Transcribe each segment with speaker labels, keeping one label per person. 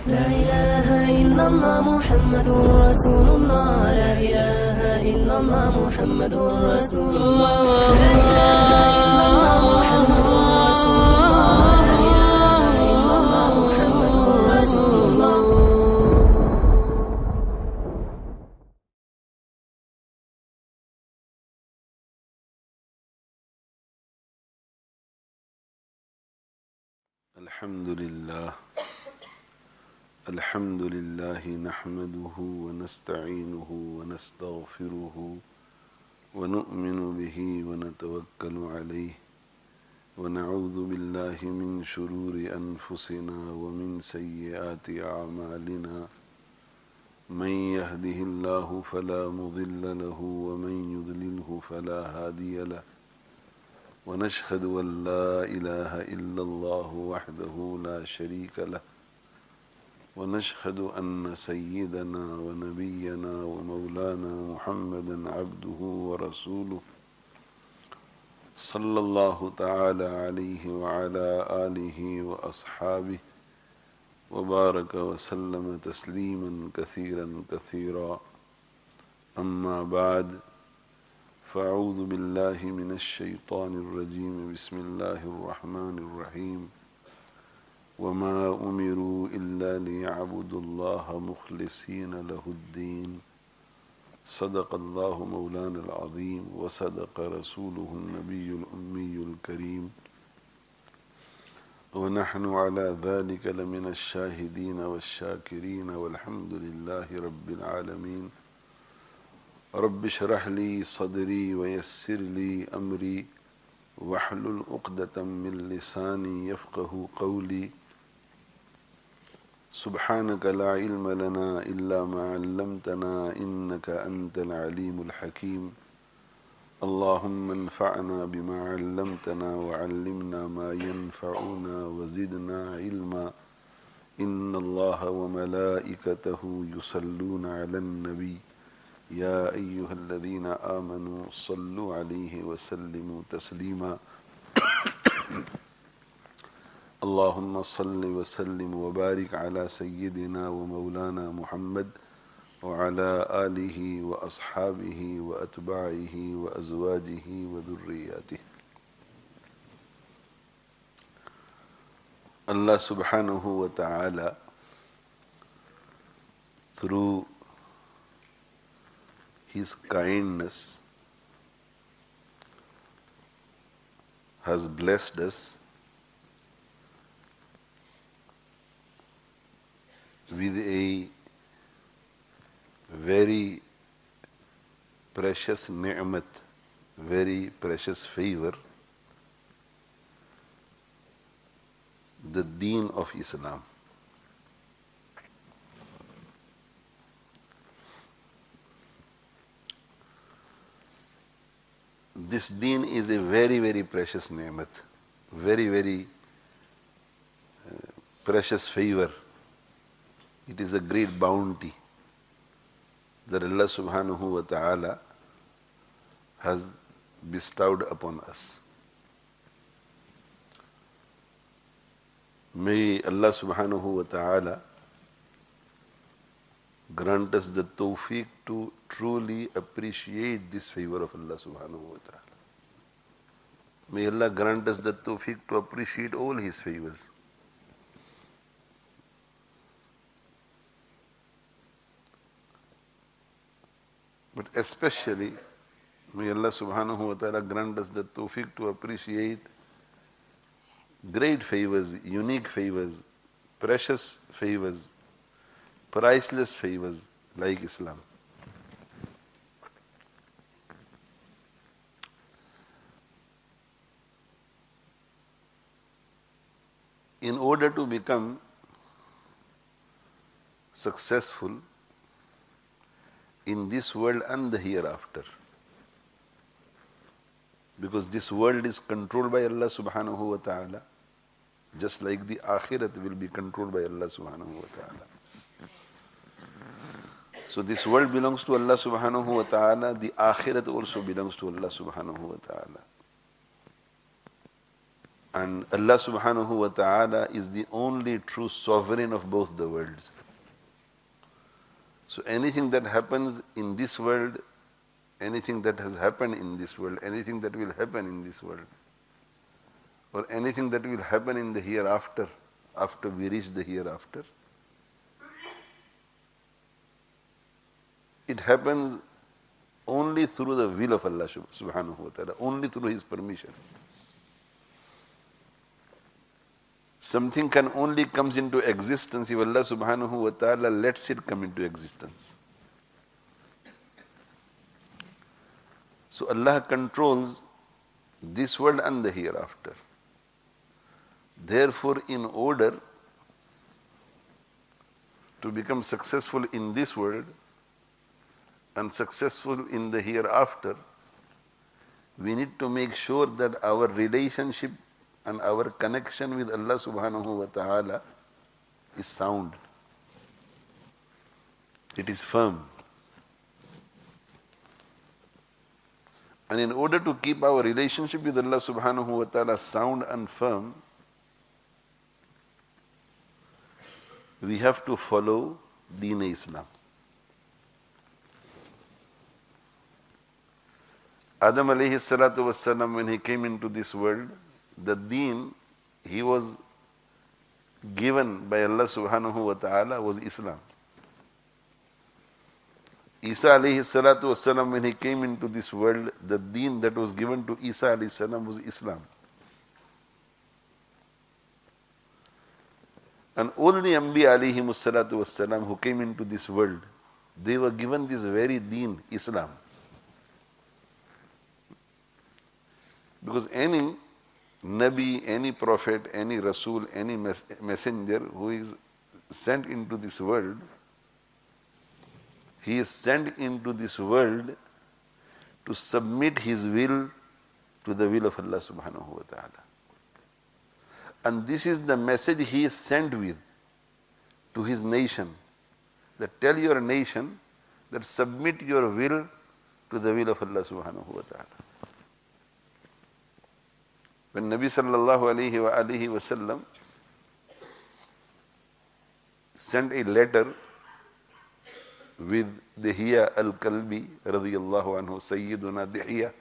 Speaker 1: لا إله إلا الله محمد رسول الله. لا إله إلا الله محمد رسول الله. لا إله إلا الله محمد رسول الله. لا إله إلا الله محمد رسول الله.
Speaker 2: الحمد لله نحمده ونستعينه ونستغفره ونؤمن به ونتوكل عليه ونعوذ بالله من شرور أنفسنا ومن سيئات أعمالنا من يهده الله فلا مضل له ومن يضلله فلا هادي له ونشهد أن لا إله إلا الله وحده لا شريك له ونشهد أن سيدنا ونبينا ومولانا محمدا عبده ورسوله صلى الله تعالى عليه وعلى آله وأصحابه وبارك وسلم تسليما كثيرا كثيرا. أما بعد، فأعوذ بالله من الشيطان الرجيم. بسم الله الرحمن الرحيم. وما أمروا إلا ليعبدوا الله مخلصين له الدين. صدق الله مولانا العظيم وصدق رسوله النبي الأمي الكريم ونحن على ذلك لمن الشاهدين والشاكرين والحمد لله رب العالمين. رب اشرح لي صدري ويسر لي أمري واحلل عقدة من لساني يفقه قولي. سبحانك لا علم لنا إلا ما علمتنا إنك أنت العليم الحكيم. اللهم انفعنا بما علمتنا وعلمنا ما ينفعنا وزدنا علما. إن الله وملائكته يصلون على النبي يا أيها الذين آمنوا صلوا عليه وسلموا تسليما. اللهم صل وسلم وبارك على سيدنا ومولانا محمد وعلى آله وأصحابه وأتباعه وأزواجه وذرياته. Allah subhanahu wa ta'ala, through His kindness, has blessed us with a very precious ni'mat, very precious favor, the deen of Islam. This deen is a very, very precious ni'mat, very, very precious favor. It is a great bounty that Allah subhanahu wa ta'ala has bestowed upon us. May Allah subhanahu wa ta'ala grant us the tawfiq to truly appreciate this favor of Allah subhanahu wa ta'ala. May Allah grant us the tawfiq to appreciate all His favors. But especially, may Allah subhanahu wa ta'ala grant us the tawfiq to appreciate great favors, unique favors, precious favors, priceless favors like Islam. In order to become successful in this world and the hereafter, because this world is controlled by Allah subhanahu wa ta'ala, just like the akhirat will be controlled by Allah subhanahu wa ta'ala. So this world belongs to Allah subhanahu wa ta'ala, the akhirat also belongs to Allah subhanahu wa ta'ala. And Allah subhanahu wa ta'ala is the only true sovereign of both the worlds. So anything that happens in this world, anything that has happened in this world, anything that will happen in this world, or anything that will happen in the hereafter, after we reach the hereafter, it happens only through the will of Allah subhanahu wa ta'ala, only through His permission. Something can only comes into existence if Allah subhanahu wa ta'ala lets it come into existence. So Allah controls this world and the hereafter. Therefore, in order to become successful in this world and successful in the hereafter, we need to make sure that our relationship and our connection with Allah subhanahu wa ta'ala is sound. It is firm. And in order to keep our relationship with Allah subhanahu wa ta'ala sound and firm, we have to follow Deen Islam. Adam alayhi salatu wassalam, when he came into this world, the deen he was given by Allah subhanahu wa ta'ala was Islam. Isa alayhi salatu wassalam, when he came into this world, the deen that was given to Isa alayhi salam was Islam. And all the Anbiya alayhi salatu wassalam who came into this world, they were given this very deen, Islam. Because any Nabi, any Prophet, any Rasul, any messenger who is sent into this world, he is sent into this world to submit his will to the will of Allah subhanahu wa ta'ala. And this is the message he is sent with to his nation, that tell your nation that submit your will to the will of Allah subhanahu wa ta'ala. When Nabi sallallahu alayhi wa alihi wa sallam sent a letter with Dihya al-Kalbi radiyallahu anhu, Sayyiduna Dihya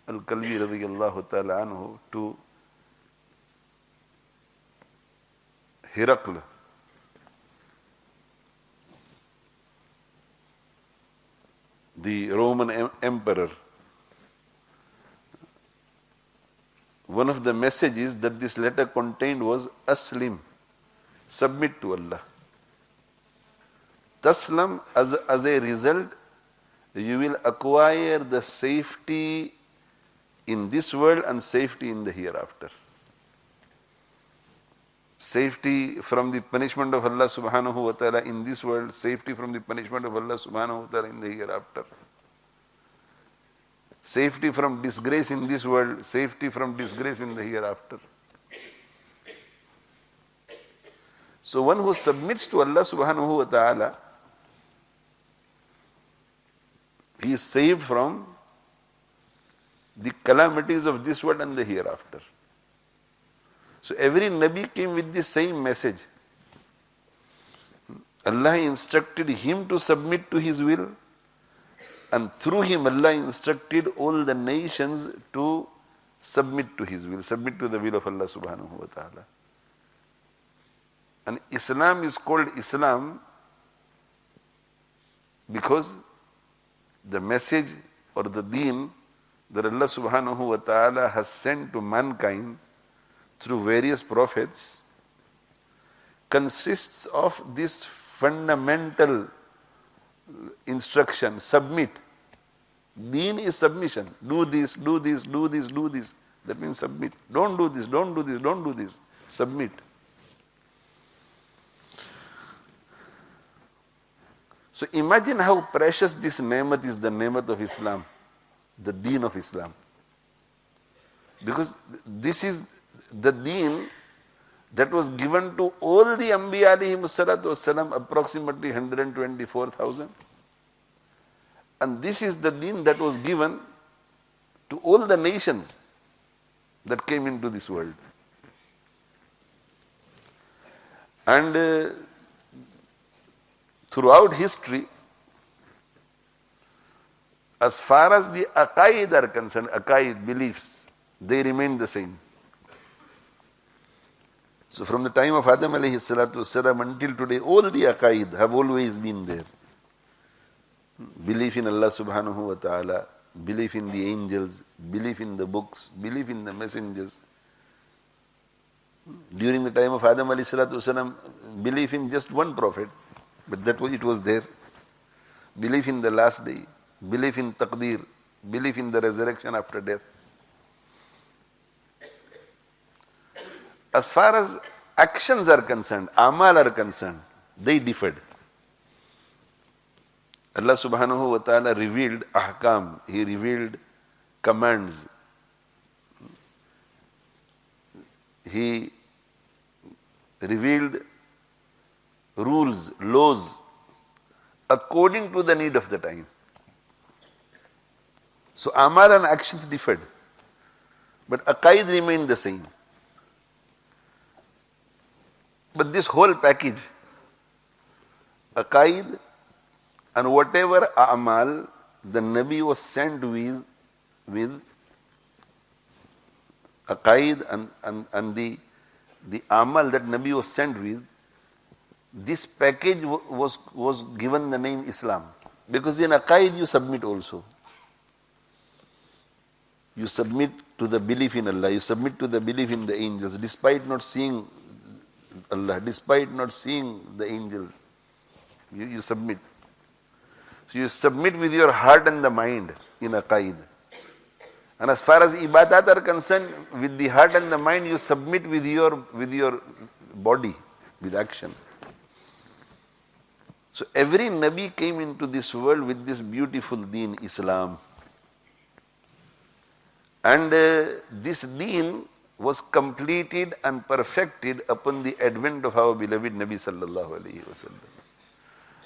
Speaker 2: al-Kalbi radiyallahu ta'ala anhu, to Herakl, the Roman emperor, one of the messages that this letter contained was Aslim, submit to Allah. Taslam, as a result, you will acquire the safety in this world and safety in the hereafter. Safety from the punishment of Allah subhanahu wa ta'ala in this world, safety from the punishment of Allah subhanahu wa ta'ala in the hereafter. Safety from disgrace in this world, safety from disgrace in the hereafter. So one who submits to Allah subhanahu wa ta'ala, he is saved from the calamities of this world and the hereafter. So every Nabi came with the same message. Allah instructed him to submit to his will, and through him Allah instructed all the nations to submit to his will, submit to the will of Allah subhanahu wa ta'ala. And Islam is called Islam because the message or the deen that Allah subhanahu wa ta'ala has sent to mankind through various prophets consists of this fundamental instruction: submit. Deen is submission. Do this, do this, do this, do this. That means submit. Don't do this, don't do this, don't do this. Submit. So imagine how precious this nemat is, the nemat of Islam, the deen of Islam. Because this is the deen that was given to all the Anbiya alayhimu salatu wassalam, approximately 124,000. And this is the deen that was given to all the nations that came into this world. And throughout history, as far as the aqaid are concerned, aqaid beliefs, they remain the same. So from the time of Adam alayhi salatu wasalam until today, all the aqaid have always been there. Belief in Allah subhanahu wa ta'ala, belief in the angels, belief in the books, belief in the messengers. During the time of Adam alayhi salatu wasalam, belief in just one prophet, but that was, it was there. Belief in the last day, belief in taqdeer, belief in the resurrection after death. As far as actions are concerned, amal are concerned, they differed. Allah subhanahu wa ta'ala revealed ahkam, He revealed commands. He revealed rules, laws, according to the need of the time. So amal and actions differed, but aqaid remained the same. But this whole package, aqaid and whatever amal the Nabi was sent with aqaid and the amal that Nabi was sent with, this package was given the name Islam. Because in aqaid you submit also. You submit to the belief in Allah, you submit to the belief in the angels, despite not seeing Allah, despite not seeing the angels. You submit. So you submit with your heart and the mind in aqaid. And as far as ibadat are concerned, with the heart and the mind you submit with your body, with action. So every Nabi came into this world with this beautiful deen, Islam. And this deen was completed and perfected upon the advent of our beloved Nabi sallallahu alaihi wasallam.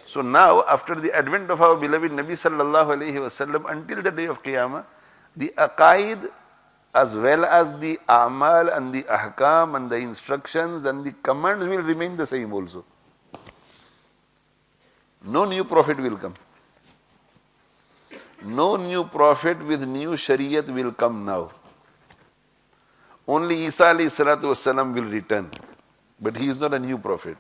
Speaker 2: So now, after the advent of our beloved Nabi sallallahu alaihi wasallam until the day of Qiyamah, the aqaid as well as the amal and the ahkam and the instructions and the commands will remain the same also. No new prophet will come. No new prophet with new shariat will come now. Only Isa alayhi salatu wasalam will return. But he is not a new prophet.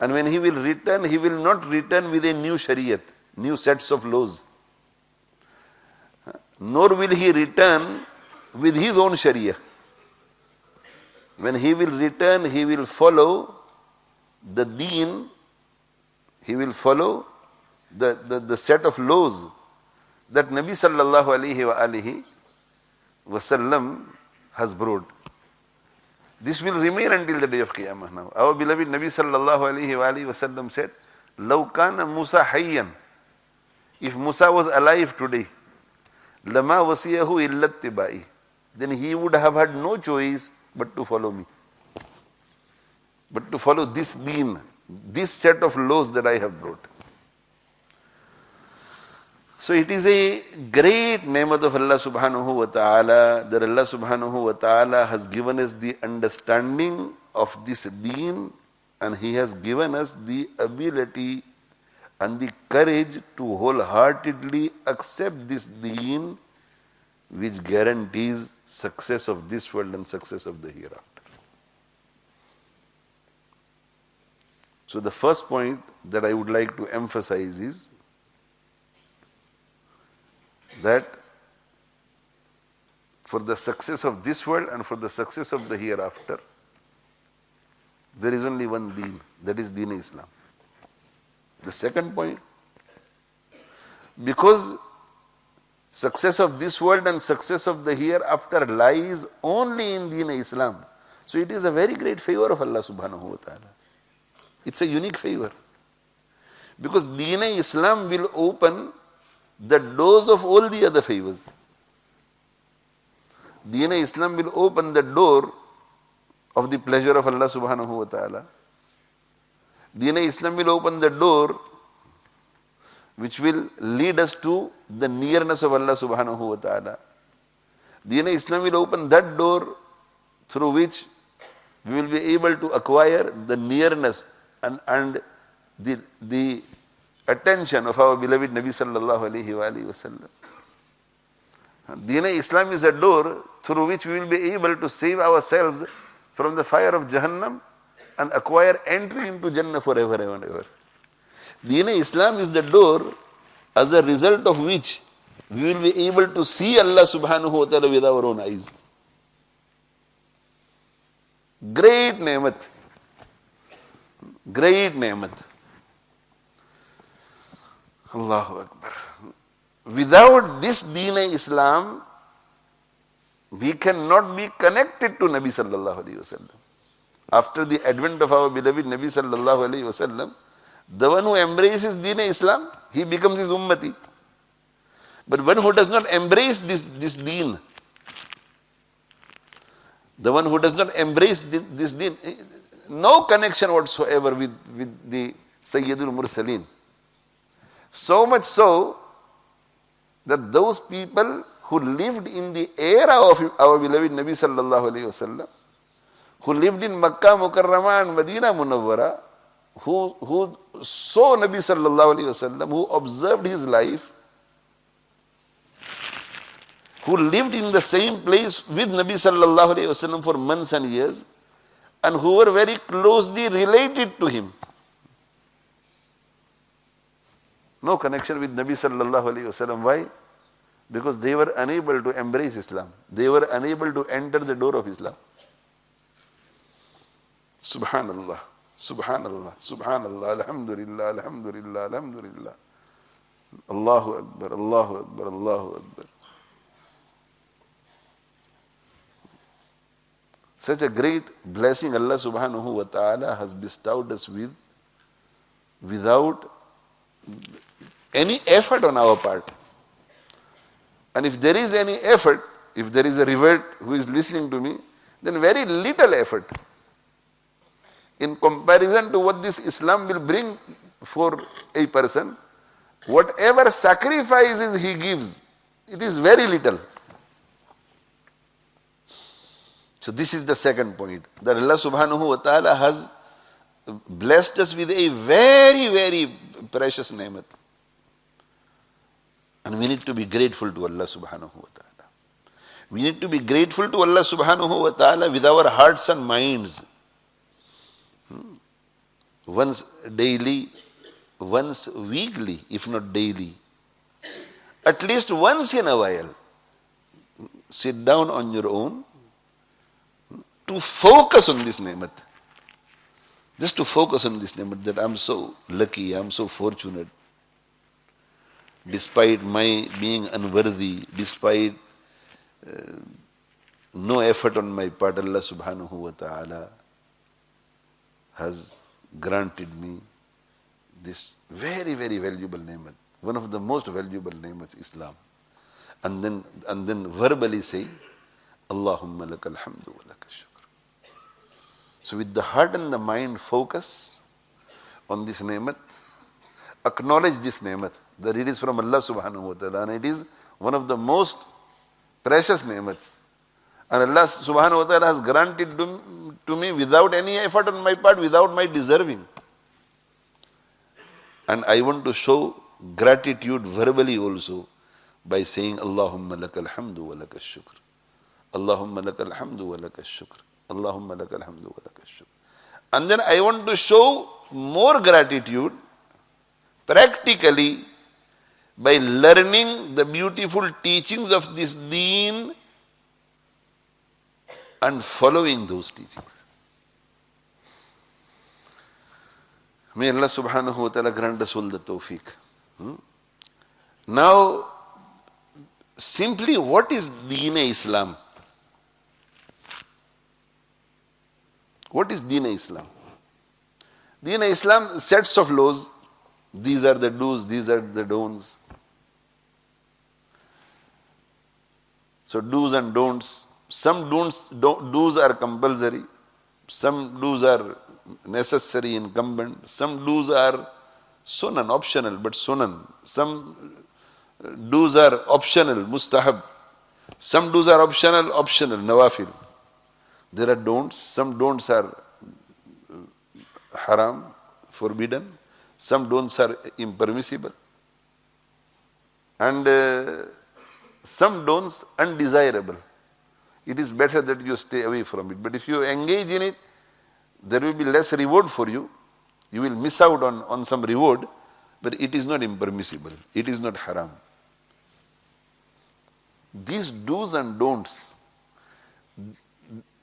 Speaker 2: And when he will return, he will not return with a new shariat, new sets of laws. Nor will he return with his own sharia. When he will return, he will follow the deen, he will follow the set of laws that Nabi sallallahu alaihi wa alihi wasallam has brought. This will remain until the day of Qiyamah now. Our beloved Nabi sallallahu alaihi wa alihi wasallam said, "Law kana Musa hayyan." If Musa was alive today, lama wasiyahu illa ittiba'i. Then he would have had no choice but to follow me. But to follow this deen, this set of laws that I have brought. So it is a great ne'mat of Allah subhanahu wa ta'ala that Allah subhanahu wa ta'ala has given us the understanding of this deen, and He has given us the ability and the courage to wholeheartedly accept this deen, which guarantees success of this world and success of the hereafter. So the first point that I would like to emphasize is that for the success of this world and for the success of the hereafter, there is only one deen, that is Deen Islam. The second point, because success of this world and success of the hereafter lies only in Deen Islam, so it is a very great favor of Allah subhanahu wa ta'ala. It's a unique favor. Because Deen Islam will open the doors of all the other favors. Deen Islam will open the door of the pleasure of Allah subhanahu wa ta'ala. Deen Islam will open the door which will lead us to the nearness of Allah subhanahu wa ta'ala. Deen Islam will open that door through which we will be able to acquire the nearness and the attention of our beloved Nabi sallallahu alayhi wa sallam. Deen-e-Islam is a door through which we will be able to save ourselves from the fire of Jahannam and acquire entry into Jannah forever and ever. Deen-e-Islam is the door as a result of which we will be able to see Allah subhanahu wa ta'ala with our own eyes. Great ne'mat. Great ne'mat. Allahu Akbar. Without this Deen-e-Islam, we cannot be connected to Nabi sallallahu alayhi wa sallam. After the advent of our beloved Nabi sallallahu alayhi wa sallam, the one who embraces Deen-e-Islam, he becomes his ummati. But one who does not embrace this deen, the one who does not embrace this deen, no connection whatsoever with the Sayyidul Mursaleen. So much so that those people who lived in the era of our beloved Nabi sallallahu alayhi wa sallam, who lived in Makkah Mukarramah and Medina Munawwara, who saw Nabi sallallahu alayhi wa sallam, who observed his life, who lived in the same place with Nabi sallallahu alayhi wa sallam for months and years, and who were very closely related to him. No connection with Nabi sallallahu alayhi wa sallam. Why? Because they were unable to embrace Islam. They were unable to enter the door of Islam. Subhanallah, Subhanallah, Subhanallah, Alhamdulillah, Alhamdulillah, Alhamdulillah. Allahu Akbar, Allahu Akbar, Allahu Akbar. Such a great blessing Allah subhanahu wa ta'ala has bestowed us with without any effort on our part. And if there is any effort, if there is a revert who is listening to me, then very little effort in comparison to what this Islam will bring for a person. Whatever sacrifices he gives, it is very little. So this is the second point, that Allah subhanahu wa ta'ala has blessed us with a very, very precious ne'mat. And we need to be grateful to Allah subhanahu wa ta'ala. We need to be grateful to Allah subhanahu wa ta'ala with our hearts and minds. Once daily, once weekly, if not daily, at least once in a while, sit down on your own to focus on this ne'mat. Just to focus on this ne'mat, that I'm so lucky, I'm so fortunate. Despite my being unworthy, despite no effort on my part, Allah subhanahu wa ta'ala has granted me this very, very valuable ne'mat. One of the most valuable ne'mats, Islam. And then verbally say, Allahumma lakal hamdu wa lakal shukr. So with the heart and the mind focus on this ne'mat, acknowledge this ne'mat, that it is from Allah subhanahu wa ta'ala, and it is one of the most precious ne'mats. And Allah subhanahu wa ta'ala has granted to me without any effort on my part, without my deserving. And I want to show gratitude verbally also by saying, Allahumma lakal hamdu wa lakal shukr. Allahumma lakal hamdu wa lakal shukr. Allahumma lakal hamdu wa lakal shukr. And then I want to show more gratitude practically by learning the beautiful teachings of this deen and following those teachings. May Allah subhanahu wa ta'ala grant us all the tawfiq. Now, simply what is Deen-e-Islam? What is Deen-e-Islam? Deen-e-Islam, sets of laws. These are the do's, these are the don'ts. So do's and don'ts. Some do's are compulsory. Some do's are necessary, incumbent. Some do's are sunan, optional, but sunan. Some do's are optional, mustahab. Some do's are optional, nawafil. There are don'ts. Some don'ts are haram, forbidden. Some don'ts are impermissible. And some don'ts undesirable. It is better that you stay away from it. But if you engage in it, there will be less reward for you. You will miss out on some reward, but it is not impermissible. It is not haram. These do's and don'ts,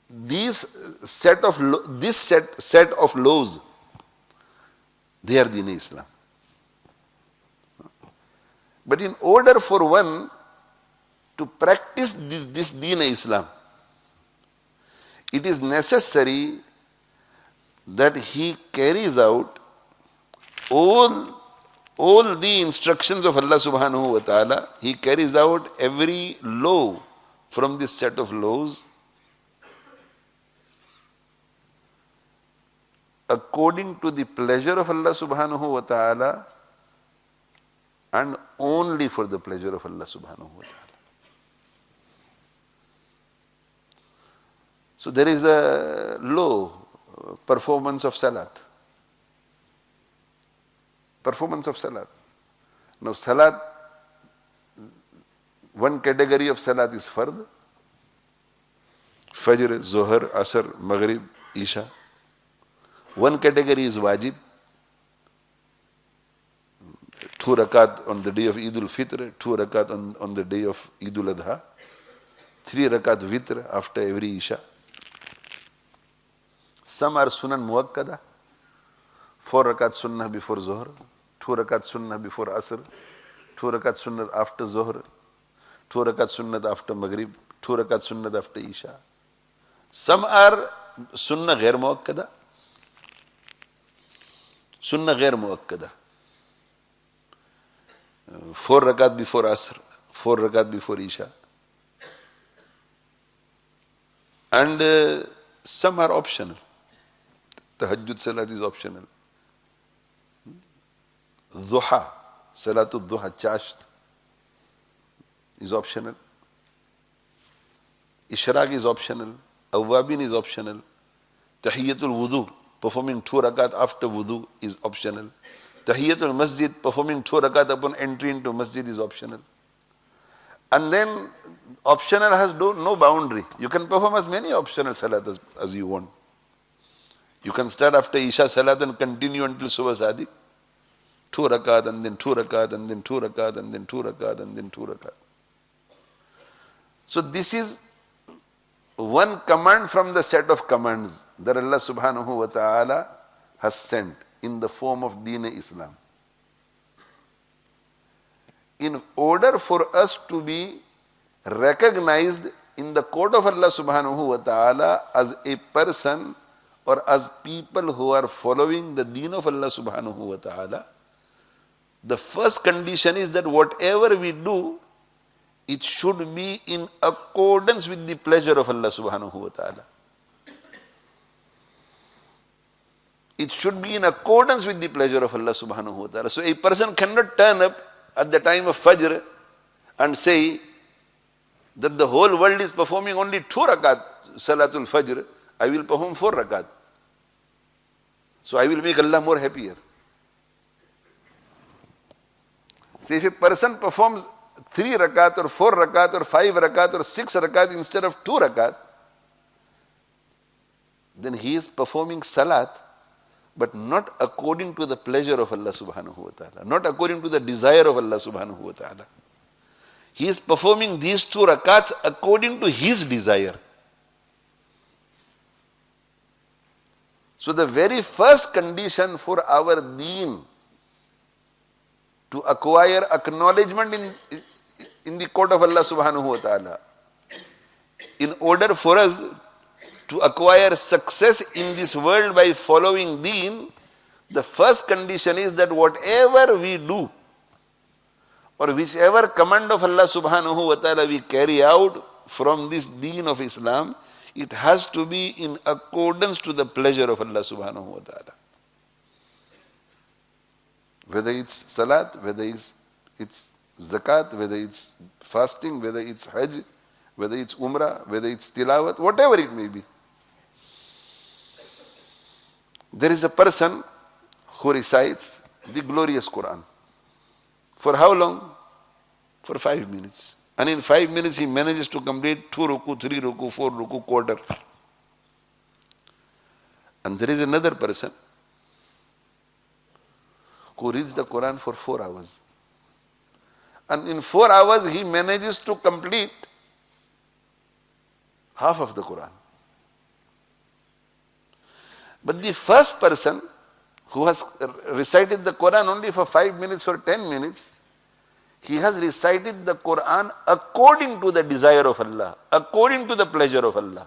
Speaker 2: this set of laws, they are Deen Islam. But in order for one to practice this Deen Islam, it is necessary that he carries out all the instructions of Allah subhanahu wa ta'ala. He carries out every law from this set of laws according to the pleasure of Allah subhanahu wa ta'ala and only for the pleasure of Allah subhanahu wa ta'ala. So there is a law, performance of salat. Performance of salat. Now salat, one category of salat is fard. Fajr, Zohar, Asr, Maghrib, Isha. One category is wajib. 2 rakat on the day of Eid al-Fitr, 2 rakat on the day of Eid al-Adha, 3 rakat witr after every Isha. Some are sunan muakkada, 4 rakat sunnah before Zohar, 2 rakat sunnah before Asr, 2 rakat sunnah after Zohar, 2 rakat sunnah after Maghrib, 2 rakat sunnah after Isha. Some are sunnah ghair muakkada, sunnah ghair muakkada. 4 rakat before Asr, 4 rakat before Isha. And some are optional. Tahajjud salat is optional. Duha, Salatul Duha, Chasht is optional. Ishraq is optional. Awwabin is optional. Tahiyyatul Wudu, performing 2 rakat after Wudu is optional. Tahiyyatul Masjid, performing 2 rakat upon entry into Masjid is optional. And then optional has no boundary. You can perform as many optional salat as you want. You can start after Isha salat and continue until Subh Sadiq. 2 rakat and then 2 rakat and then 2 rakat and then 2 rakat and then 2 rakat. So this is one command from the set of commands that Allah subhanahu wa ta'ala has sent in the form of Deen Islam. In order for us to be recognized in the court of Allah subhanahu wa ta'ala as a person or as people who are following the Deen of Allah subhanahu wa ta'ala, the first condition is that whatever we do, it should be in accordance with the pleasure of Allah subhanahu wa ta'ala. It should be in accordance with the pleasure of Allah subhanahu wa ta'ala. So a person cannot turn up at the time of Fajr and say that the whole world is performing only 2 rakat Salatul Fajr, I will perform 4 rakat. So I will make Allah more happier. So if a person performs 3 rakat or 4 rakat or 5 rakat or 6 rakat instead of 2 rakat, then he is performing salat, but not according to the pleasure of Allah subhanahu wa ta'ala, not according to the desire of Allah subhanahu wa ta'ala. He is performing these 2 rakats according to his desire. So the very first condition for our deen to acquire acknowledgement in the court of Allah subhanahu wa ta'ala, in order for us to acquire success in this world by following deen, the first condition is that whatever we do or whichever command of Allah subhanahu wa ta'ala we carry out from this deen of Islam, it has to be in accordance to the pleasure of Allah subhanahu wa ta'ala. Whether it's salat, whether it's zakat, whether it's fasting, whether it's hajj, whether it's umrah, whether it's tilawat, whatever it may be. There is a person who recites the glorious Quran. For how long? For 5 minutes. And in 5 minutes he manages to complete 2 ruku, 3 ruku, 4 ruku, quarter. And there is another person who reads the Quran for 4 hours. And in 4 hours he manages to complete half of the Quran. But the first person who has recited the Quran only for 5 minutes or 10 minutes, he has recited the Quran according to the desire of Allah, according to the pleasure of Allah.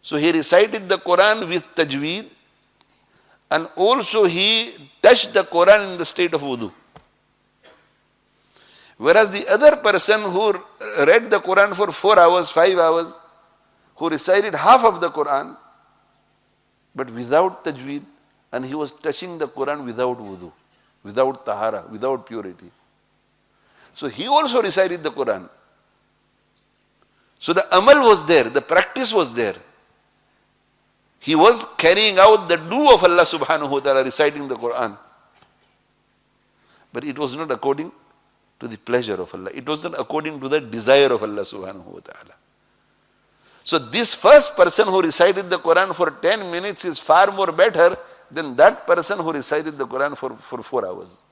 Speaker 2: So he recited the Quran with tajweed, and also he touched the Quran in the state of wudu. Whereas the other person who read the Quran for 4 hours, 5 hours, who recited half of the Quran, but without tajweed, and he was touching the Quran without wudu, without tahara, without purity. So he also recited the Quran. So the amal was there, the practice was there. He was carrying out the do of Allah subhanahu wa ta'ala, reciting the Quran. But it was not according to the pleasure of Allah. It was not according to the desire of Allah subhanahu wa ta'ala. So this first person who recited the Quran for 10 minutes is far more better than that person who recited the Quran for 4 hours.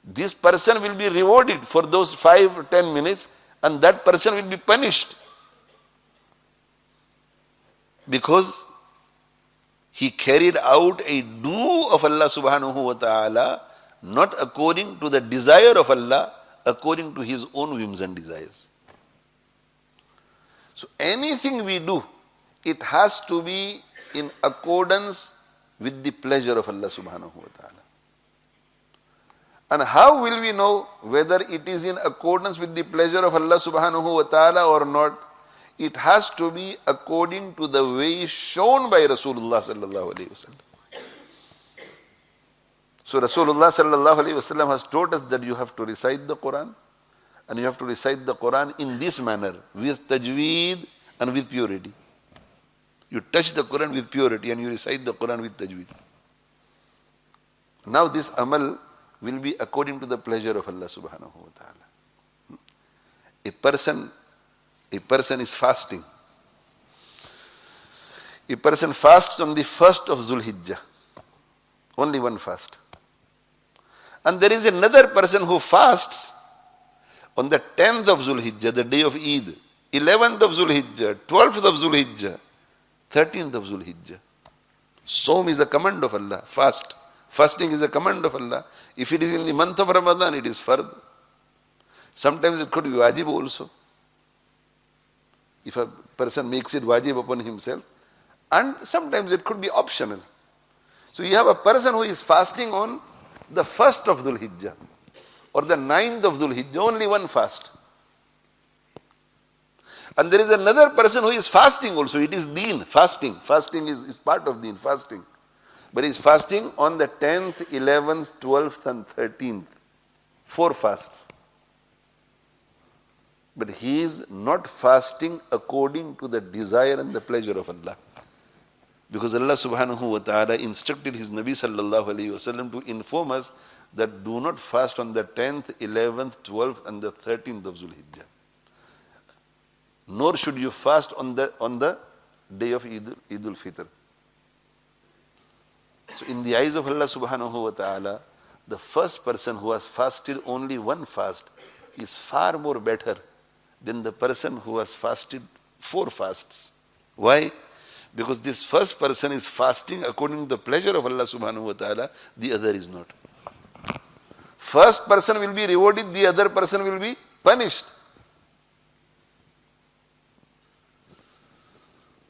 Speaker 2: This person will be rewarded for those 5 or 10 minutes, and that person will be punished because he carried out a do of Allah subhanahu wa ta'ala, not according to the desire of Allah, according to his own whims and desires. So anything we do, it has to be in accordance with the pleasure of Allah subhanahu wa ta'ala. And how will we know whether it is in accordance with the pleasure of Allah subhanahu wa ta'ala or not? It has to be according to the way shown by Rasulullah sallallahu alayhi wa sallam. So Rasulullah sallallahu alayhi wa sallam has taught us that you have to recite the Quran, and you have to recite the Quran in this manner, with tajweed and with purity. You touch the Quran with purity and you recite the Quran with tajweed. Now this amal will be according to the pleasure of Allah subhanahu wa ta'ala. A person is fasting. A person fasts on the 1st of Zulhijjah. Only one fast. And there is another person who fasts on the 10th of Zulhijjah, the day of Eid, 11th of Zulhijjah, 12th of Zulhijjah, 13th of Zulhijjah. Sawm is a command of Allah. Fasting is a command of Allah. If it is in the month of Ramadan, it is fard. Sometimes it could be wajib also. If a person makes it wajib upon himself. And sometimes it could be optional. So you have a person who is fasting on the 1st of Dhul Hijjah or the 9th of Dhul Hijjah, only one fast. And there is another person who is fasting also. It is deen, fasting. Fasting is part of deen, fasting. But he is fasting on the 10th, 11th, 12th and 13th. 4 fasts. But he is not fasting according to the desire and the pleasure of Allah. Because Allah subhanahu wa ta'ala instructed his Nabi sallallahu alayhi wa sallam to inform us that do not fast on the 10th, 11th, 12th and the 13th of Zulhijjah. Nor should you fast on the day of Eid al-Fitr. So in the eyes of Allah subhanahu wa ta'ala, the first person who has fasted only one fast is far more better than the person who has fasted 4 fasts. Why? Because this first person is fasting according to the pleasure of Allah subhanahu wa ta'ala, the other is not. First person will be rewarded, the other person will be punished.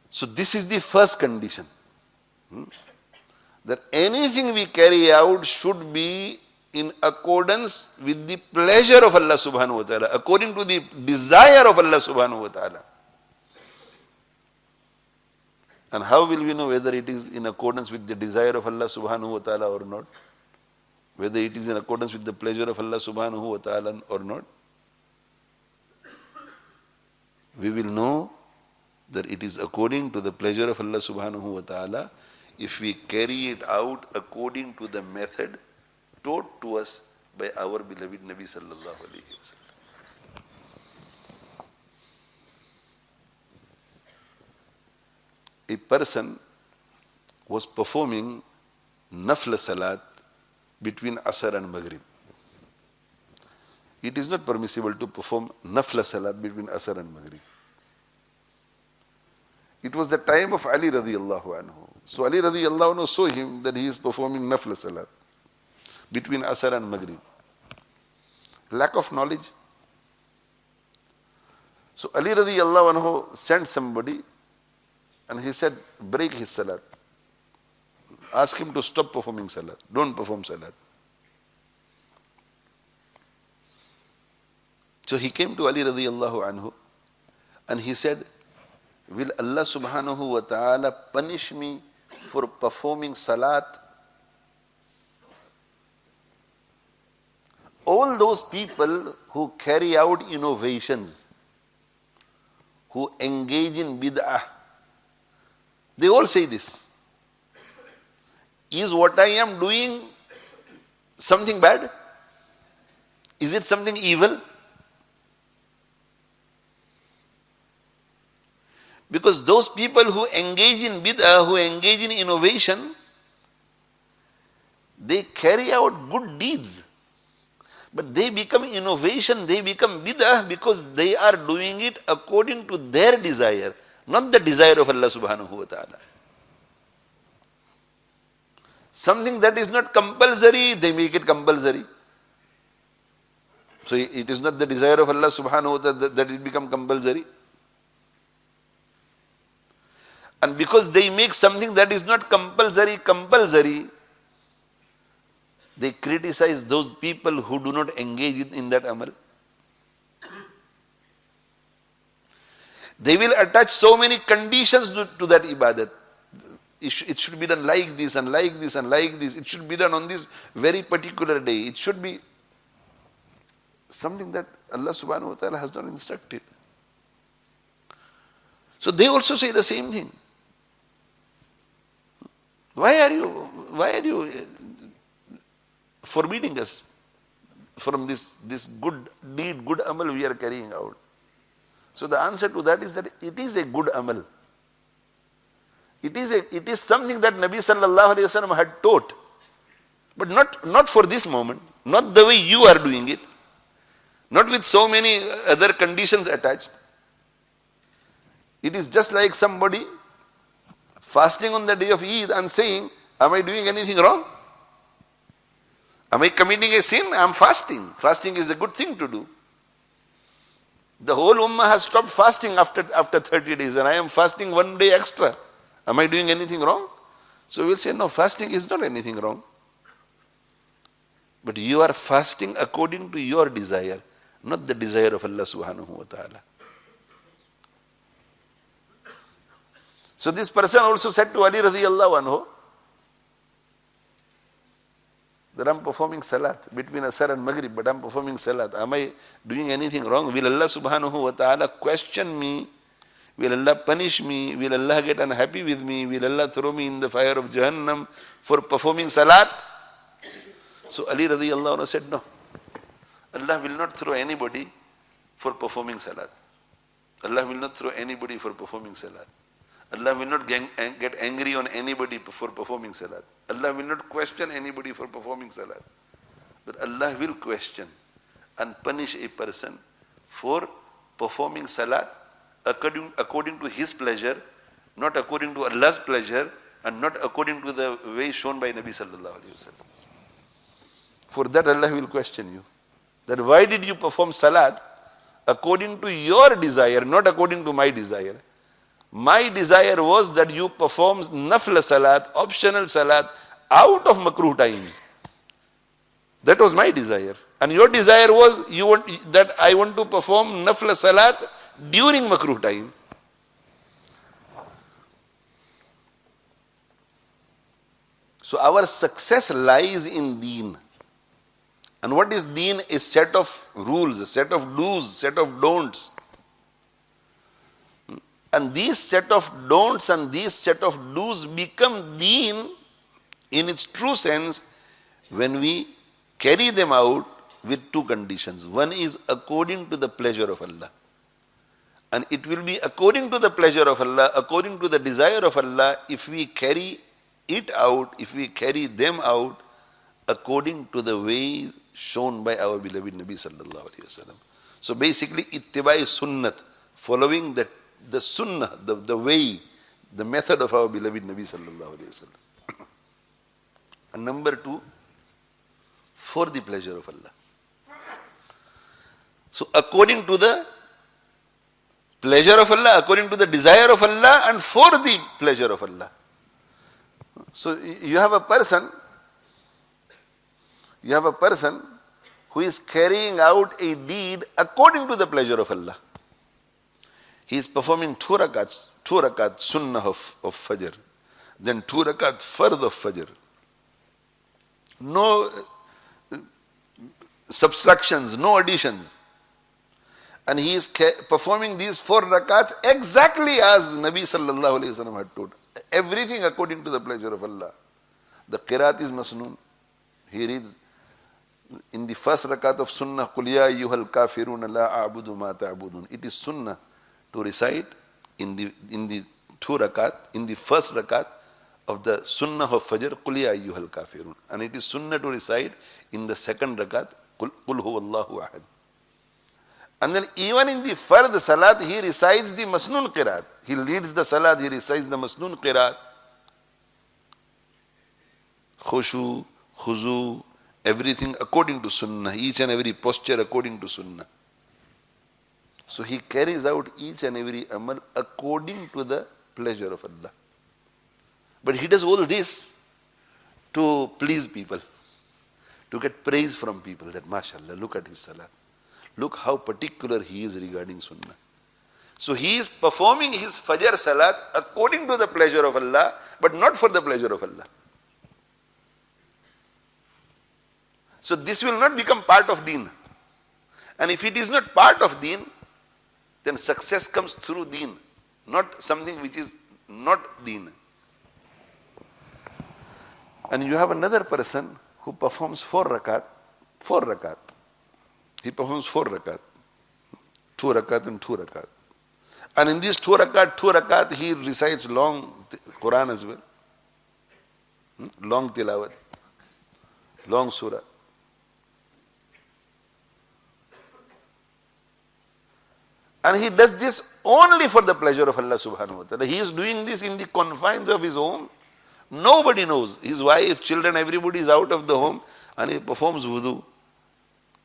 Speaker 2: So this is the first condition. That anything we carry out should be in accordance with the pleasure of Allah subhanahu wa ta'ala, according to the desire of Allah subhanahu wa ta'ala. And how will we know whether it is in accordance with the desire of Allah subhanahu wa ta'ala or not? Whether it is in accordance with the pleasure of Allah subhanahu wa ta'ala or not? We will know that it is according to the pleasure of Allah subhanahu wa ta'ala if we carry it out according to the method taught to us by our beloved Nabi sallallahu alayhi wa sallam. A person was performing nafla salat between Asr and Maghrib. It is not permissible to perform nafla salat between Asr and Maghrib. It was the time of Ali radiallahu anhu. So Ali radiallahu anhu saw him that he is performing nafla salat between Asr and Maghrib. Lack of knowledge. So Ali radiallahu anhu sent somebody and he said, break his salat. Ask him to stop performing salat. Don't perform salat. So he came to Ali radiallahu anhu and he said, will Allah subhanahu wa ta'ala punish me for performing salat? All those people who carry out innovations, who engage in bid'ah, they all say this. Is what I am doing something bad? Is it something evil? Because those people who engage in bid'ah, who engage in innovation, they carry out good deeds. But they become innovation, they become bid'ah because they are doing it according to their desire, not the desire of Allah subhanahu wa ta'ala. Something that is not compulsory, they make it compulsory. So it is not the desire of Allah subhanahu wa ta'ala that it become compulsory. And because they make something that is not compulsory, they criticize those people who do not engage in that amal. They will attach so many conditions to that ibadat. It should be done like this and like this and like this. It should be done on this very particular day. It should be something that Allah subhanahu wa ta'ala has not instructed. So they also say the same thing. Why are you forbidding us from this good deed, good amal we are carrying out? So the answer to that is that it is a good amal. It is something that Nabi sallallahu alayhi wa sallam had taught, but not for this moment, not the way you are doing it, not with so many other conditions attached. It is just like somebody fasting on the day of Eid and saying, am I doing anything wrong? Am I committing a sin? I am fasting. Fasting is a good thing to do. The whole ummah has stopped fasting after 30 days and I am fasting one day extra. Am I doing anything wrong? So we will say, no, fasting is not anything wrong. But you are fasting according to your desire, not the desire of Allah subhanahu wa ta'ala. So this person also said to Ali radiyallahu anhu that I am performing salat between Asr and Maghrib, but I am performing salat. Am I doing anything wrong? Will Allah subhanahu wa ta'ala question me? Will Allah punish me? Will Allah get unhappy with me? Will Allah throw me in the fire of Jahannam for performing salat? So Ali radiyallahu anhu said, no. Allah will not throw anybody for performing salat. Allah will not throw anybody for performing salat. Allah will not get angry on anybody for performing salat. Allah will not question anybody for performing salat. But Allah will question and punish a person for performing salat according to his pleasure, not according to Allah's pleasure, and not according to the way shown by Nabi sallallahu alaihi wasallam. For that Allah will question you. That why did you perform salat according to your desire, not according to my desire? My desire was that you perform nafla salat, optional salat, out of makruh times. That was my desire. And your desire was that I want to perform nafla salat during makruh time. So our success lies in deen. And what is deen? A set of rules, a set of do's, set of don'ts. And these set of don'ts and these set of do's become deen in its true sense when we carry them out with two conditions. One is according to the pleasure of Allah. And it will be according to the pleasure of Allah, according to the desire of Allah, if we carry it out, if we carry them out according to the way shown by our beloved Nabi sallallahu alaihi wasallam. So basically, ittibai sunnat, following the sunnah, the way, the method of our beloved Nabi sallallahu alaihi wasallam. And number two, for the pleasure of Allah. So according to the pleasure of Allah, according to the desire of Allah, and for the pleasure of Allah. So you have a person who is carrying out a deed according to the pleasure of Allah. He is performing 2 rakat sunnah of Fajr, then 2 rakat fard of Fajr. No subtractions, no additions. And he is performing these 4 rakats exactly as Nabi sallallahu alayhi wa sallam had taught. Everything according to the pleasure of Allah. The qiraat is masnoon. He reads in the first rakat of sunnah, قُلْ يَا أَيُّهَا الْكَافِرُونَ لَا أَعْبُدُ مَا تَعْبُدُونَ. It is sunnah to recite in the 2 rakat, in the first rakat of the sunnah of Fajr, قُلْ يَا أَيُّهَا الْكَافِرُونَ. And it is sunnah to recite in the second rakat, قُلْ هُوَ اللَّهُ أَحَدٌ. And then even in the fard salat, he recites the masnoon qiraat. He leads the salat, he recites the masnoon qiraat. Khushu, khuzu, everything according to sunnah, each and every posture according to sunnah. So he carries out each and every amal according to the pleasure of Allah. But he does all this to please people, to get praise from people, that mashallah, look at his salat. Look how particular he is regarding sunnah. So he is performing his Fajr salat according to the pleasure of Allah, but not for the pleasure of Allah. So this will not become part of deen. And if it is not part of deen, then success comes through deen, not something which is not deen. And you have another person who performs 4 rakat. He performs 4 rakat. 2 rakat and 2 rakat. And in these 2 rakat, he recites long Quran as well. Long tilawat. Long surah. And he does this only for the pleasure of Allah subhanahu wa ta'ala. He is doing this in the confines of his home. Nobody knows. His wife, children, everybody is out of the home, and he performs wudu.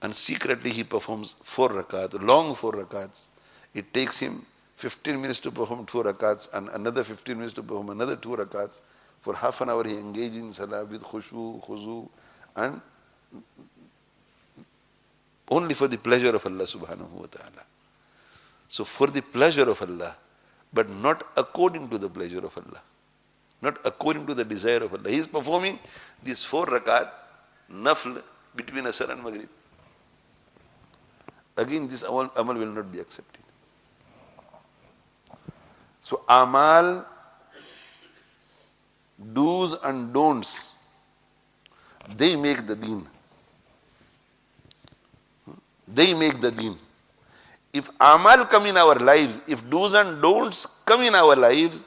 Speaker 2: And secretly he performs 4 rakats, long 4 rakats. It takes him 15 minutes to perform 2 rakats and another 15 minutes to perform another 2 rakats. For half an hour he engages in salah with khushu, khuzu, and only for the pleasure of Allah subhanahu wa ta'ala. So for the pleasure of Allah, but not according to the pleasure of Allah. Not according to the desire of Allah. He is performing these 4 rakat, nafl, between Asr and Maghrib. Again, this amal will not be accepted. So amal, do's and don'ts, they make the deen. They make the deen. If amal come in our lives, if do's and don'ts come in our lives,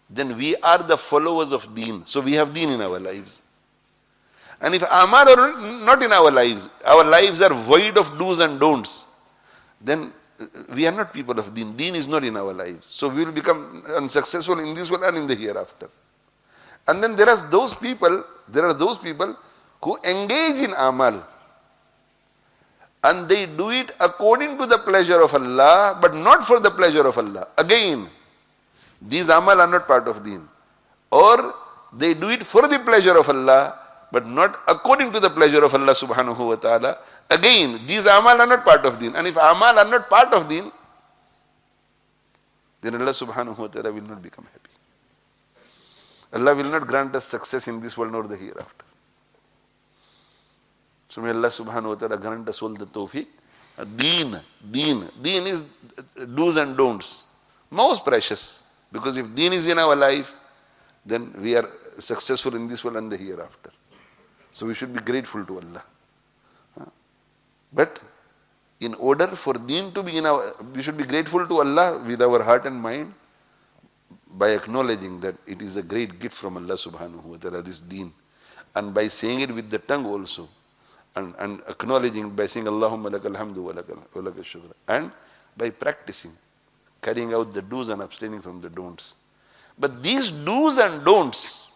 Speaker 2: then we are the followers of deen. So we have deen in our lives. And if amal are not in our lives are void of do's and don'ts, then we are not people of deen. Deen is not in our lives. So we will become unsuccessful in this world and in the hereafter. And then there are those people who engage in amal. And they do it according to the pleasure of Allah, but not for the pleasure of Allah. Again, these amal are not part of deen. Or they do it for the pleasure of Allah, but not according to the pleasure of Allah subhanahu wa ta'ala. Again, these amal are not part of deen. And if amal are not part of deen, then Allah subhanahu wa ta'ala will not become happy. Allah will not grant us success in this world nor the hereafter. So may Allah subhanahu wa ta'ala grant us all the tawfiq. Deen is do's and don'ts. Most precious. Because if deen is in our life, then we are successful in this world and the hereafter. So we should be grateful to Allah. But in order for deen to be in our, we should be grateful to Allah with our heart and mind by acknowledging that it is a great gift from Allah subhanahu wa ta'ala, this deen. And by saying it with the tongue also. And acknowledging by saying Allahumma lakal hamdu wa lakal shukr. And by practicing, carrying out the do's and abstaining from the don'ts. But these do's and don'ts,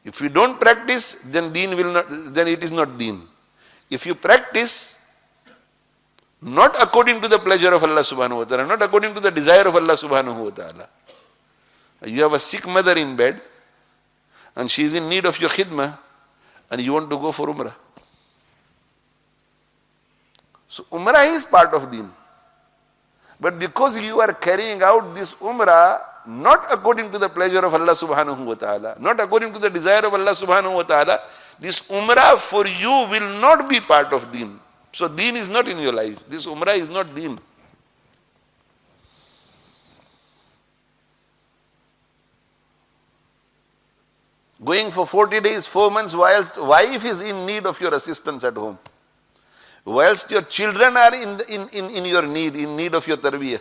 Speaker 2: if you don't practice, then then it is not deen. If you practice, not according to the pleasure of Allah subhanahu wa ta'ala, not according to the desire of Allah subhanahu wa ta'ala. You have a sick mother in bed, and she is in need of your khidmah, and you want to go for Umrah. So Umrah is part of deen. But because you are carrying out this Umrah not according to the pleasure of Allah subhanahu wa ta'ala, not according to the desire of Allah subhanahu wa ta'ala, this Umrah for you will not be part of deen. So deen is not in your life. This Umrah is not deen. Going for 40 days, 4 months, whilst wife is in need of your assistance at home. Whilst your children are in your need, in need of your tarbiyah.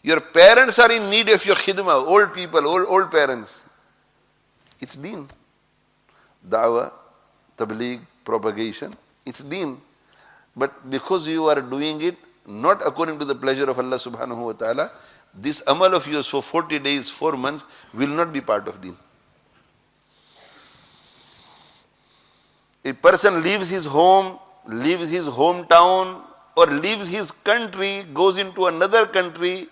Speaker 2: Your parents are in need of your khidmah, old people, old parents. It's deen. Da'wah, tabligh, propagation, it's deen. But because you are doing it not according to the pleasure of Allah subhanahu wa ta'ala, this amal of yours for 40 days, 4 months will not be part of deen. A person leaves his home, leaves his hometown, or leaves his country, goes into another country,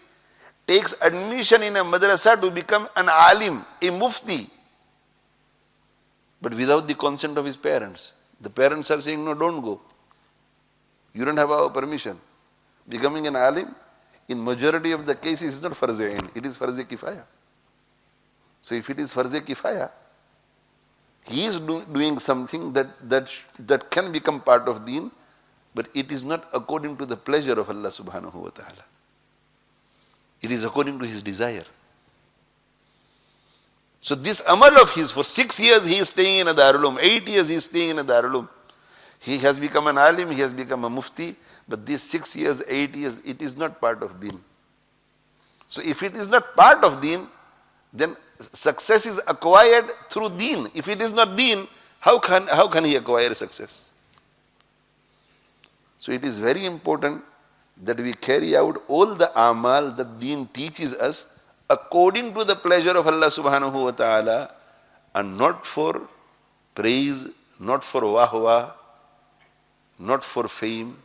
Speaker 2: takes admission in a madrasa to become an alim, a mufti, but without the consent of his parents. The parents are saying, no, don't go. You don't have our permission. Becoming an alim, in majority of the cases, is not farz ain, it is farz kifaya. So if it is farz kifaya, he is doing something that can become part of deen, but it is not according to the pleasure of Allah subhanahu wa ta'ala. It is according to his desire. So this amal of his, for 6 years he is staying in a Darul Uloom, 8 years he is staying in a Darul Uloom. He has become an alim, he has become a mufti, but these 6 years, 8 years, it is not part of deen. So if it is not part of deen, then success is acquired through deen. If it is not deen, how can he acquire success? So it is very important that we carry out all the amal that deen teaches us according to the pleasure of Allah subhanahu wa ta'ala, and not for praise, not for wahwa, not for fame,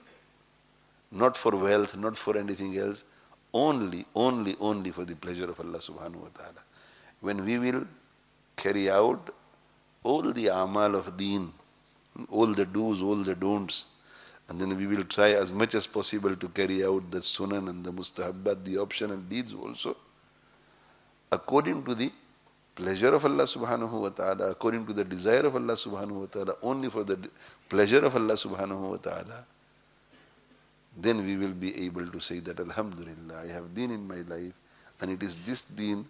Speaker 2: not for wealth, not for anything else, only for the pleasure of Allah subhanahu wa ta'ala. When we will carry out all the amal of deen, all the do's, all the don'ts, and then we will try as much as possible to carry out the sunan and the mustahabbat, the optional deeds also, according to the pleasure of Allah subhanahu wa ta'ala, according to the desire of Allah subhanahu wa ta'ala, only for the pleasure of Allah subhanahu wa ta'ala, then we will be able to say that Alhamdulillah, I have deen in my life, and it is this deen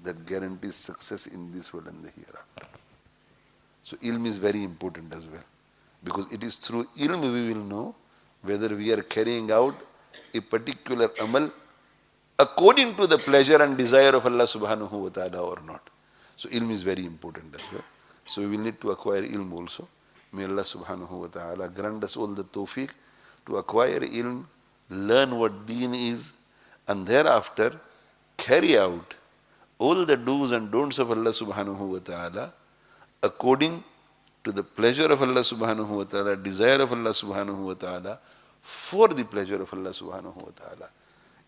Speaker 2: that guarantees success in this world and the hereafter. So ilm is very important as well, because it is through ilm we will know whether we are carrying out a particular amal according to the pleasure and desire of Allah subhanahu wa ta'ala or not. So ilm is very important as well. So we will need to acquire ilm also. May Allah subhanahu wa ta'ala grant us all the tawfiq to acquire ilm, learn what deen is, and thereafter carry out all the do's and don'ts of Allah subhanahu wa ta'ala according to the pleasure of Allah subhanahu wa ta'ala, desire of Allah subhanahu wa ta'ala, for the pleasure of Allah subhanahu wa ta'ala.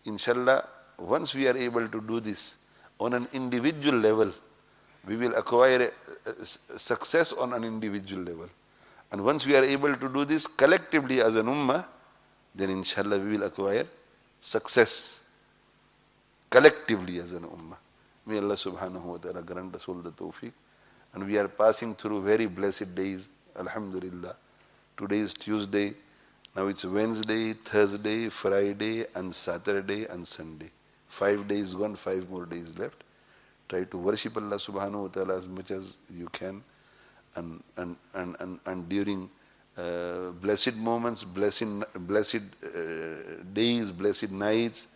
Speaker 2: Inshallah, once we are able to do this on an individual level, we will acquire success on an individual level. And once we are able to do this collectively as an ummah, then inshallah we will acquire success collectively as an ummah. May Allah subhanahu wa ta'ala grant us all the tawfiq. And we are passing through very blessed days, alhamdulillah. Today is Tuesday, now it's Wednesday, Thursday, Friday and Saturday and Sunday. 5 days gone, 5 more days left. Try to worship Allah subhanahu wa ta'ala as much as you can, and during blessed moments, blessed days, blessed nights,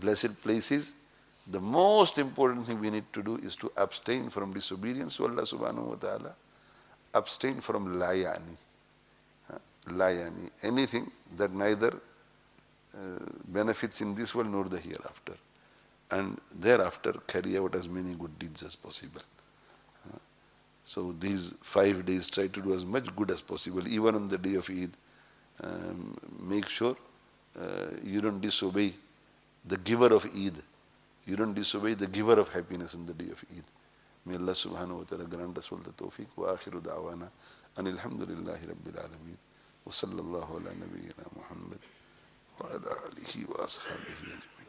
Speaker 2: blessed places, the most important thing we need to do is to abstain from disobedience to Allah subhanahu wa ta'ala, abstain from layani, anything that neither benefits in this world nor the hereafter, and thereafter carry out as many good deeds as possible. So these 5 days, try to do as much good as possible. Even on the day of Eid, make sure you don't disobey the giver of Eid. You don't disobey the giver of happiness on the day of Eid. May Allah subhanahu wa ta'ala grant us all the tawfiq. Wa akhiru da'wana anil hamdulillahi rabbil alameen. Wa sallallahu ala nabiyyina Muhammad wa ala alihi wa ashabihi ajma'in.